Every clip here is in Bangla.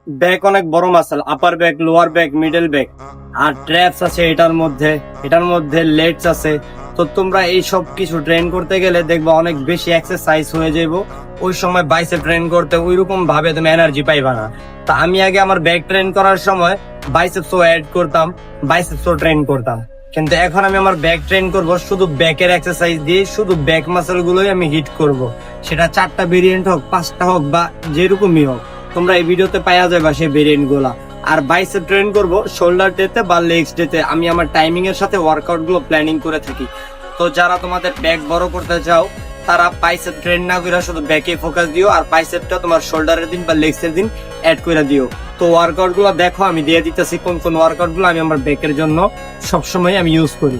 ব্যাক অনেক বড় muscle, upper back, lower back, middle back, আর ট্র্যাপস আছে এটার মধ্যে লেটস আছে। তো তোমরা এই সব কিছু ট্রেন করতে গেলে দেখবা অনেক বেশি এক্সারসাইজ হয়ে যাবো। ওই সময় বাইসেপ ট্রেন করতে ওইরকম ভাবে তুমি এনার্জি পাইবা না। তা আমি আগে আমার ব্যাক ট্রেন করার সময় বাইসেপসও অ্যাড করতাম, বাইসেপসও ট্রেন করতাম। কিন্তু এখন আমি আমার ব্যাক ট্রেন করব শুধু ব্যাকের এক্সারসাইজ দিয়ে, শুধু ব্যাক মাসেল গুলোই আমি হিট করব। সেটা 4টা ভেরিয়েন্ট হোক, 5টা হোক, বা যেরকমই হোক, তোমরা এই ভিডিওতে পাওয়া যাবে সেই ভেরিয়েন্ট গুলা। আর বাইসেপ ট্রেন করব শোল্ডার ডেতে বা লেগস ডেতে। আমি আমার টাইমিং এর সাথে ওয়ার্কআউট গুলো প্ল্যানিং করে থাকি। তো যারা তোমাদের ব্যাক বড় করতে চাও তারা বাইসেপ ট্রেন না করে শুধু ব্যাকে ফোকাস দিও, আর বাইসেপটা তোমার শোল্ডারের দিন বা লেগস এর দিন অ্যাড করে দিও। তো ওয়ার্কআউট গুলো দেখো, আমি দিয়ে দিতেছি কোন কোন ওয়ার্কআউট গুলো আমি আমার ব্যাকের জন্য সবসময় আমি ইউজ করি।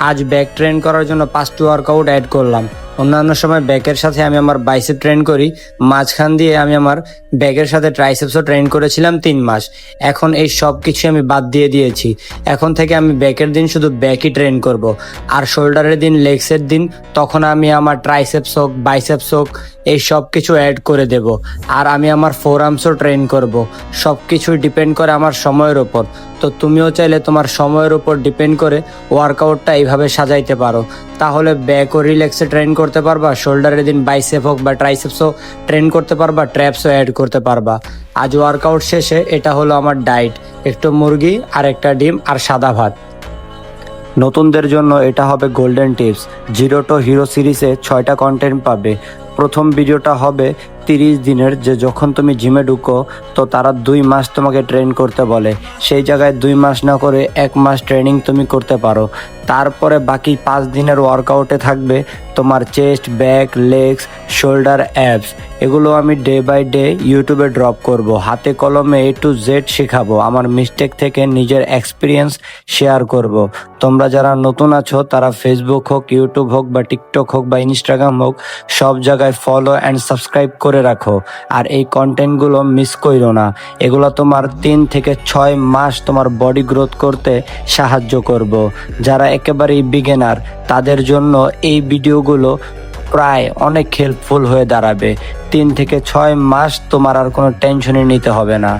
আজ ব্যাক ট্রেন করার জন্য 5টি ওয়ার্কআউট অ্যাড করলাম। অন্যান্য সময় ব্যাকের সাথে আমি আমার বাইসেপ ট্রেন করি, মাঝখান দিয়ে আমি আমার ব্যাকের সাথে ট্রাইসেপসও ট্রেন করেছিলাম 3 মাস। এখন এই সব কিছু আমি বাদ দিয়ে দিয়েছি। এখন থেকে আমি ব্যাকের দিন শুধু ব্যাকই ট্রেন করব, আর শোল্ডারের দিন, লেগসের দিন তখন আমি আমার ট্রাইসেপস হোক, বাইসেপস হোক, এই সব কিছু অ্যাড করে দেব। আর আমি আমার ফোর আর্মসও ট্রেন করব। সব কিছুই ডিপেন্ড করে আমার সময়ের ওপর। তো তুমিও চাইলে তোমার সময়ের উপর ডিপেন্ড করে ওয়ার্কআউটটা এইভাবে সাজাইতে পারো। তাহলে ব্যাক ও রিল্যাক্সে ট্রেন করতে পারবা, শোল্ডারের দিন বাইসেপ হোক বা ট্রাইসেপসও ট্রেন করতে পারবা, ট্র্যাপসও অ্যাড করতে পারবা। আজ ওয়ার্কআউট শেষে এটা হলো আমার ডায়েট: একটু মুরগি আর একটা ডিম আর সাদা ভাত। নতুনদের জন্য এটা হবে golden tips. Zero two hero সিরিজে 6টা কন্টেন্ট পাবে। প্রথম ভিডিওটা হবে 30 দিনের, যে যখন তুমি জিমে ঢুকো তো তারা 2 মাস তোমাকে ট্রেন করতে বলে, সেই জায়গায় 2 মাস না করে 1 মাস ট্রেনিং তুমি করতে পারো। তারপরে বাকি 5 দিনের ওয়ার্কআউটে থাকবে তোমার chest, back, legs, shoulder, ABS. এগুলো আমি ডে বাই ডে ইউটিউবে ড্রপ করব, হাতে কলমে A to Z শেখাবো, আমার মিস্টেক থেকে নিজের এক্সপিরিয়েন্স শেয়ার করব। তোমরা যারা নতুন আছো তারা ফেসবুক হোক, ইউটিউব হোক, বা টিকটক হোক, বা ইনস্টাগ্রাম হোক, সব জায়গায় ফলো অ্যান্ড সাবস্ক্রাইব করে রাখো। আর এই কন্টেন্টগুলো মিস করো না। এগুলো তোমার 3 থেকে 6 মাস তোমার বডি গ্রোথ করতে সাহায্য করব। যারা একেবারেই বিগিনার তাদের জন্য এই ভিডিওগুলো প্রায় অনেক হেল্পফুল হয়ে দাঁড়াবে। 3 থেকে 6 মাস তোমার আর কোনো টেনশনই নিতে হবে না।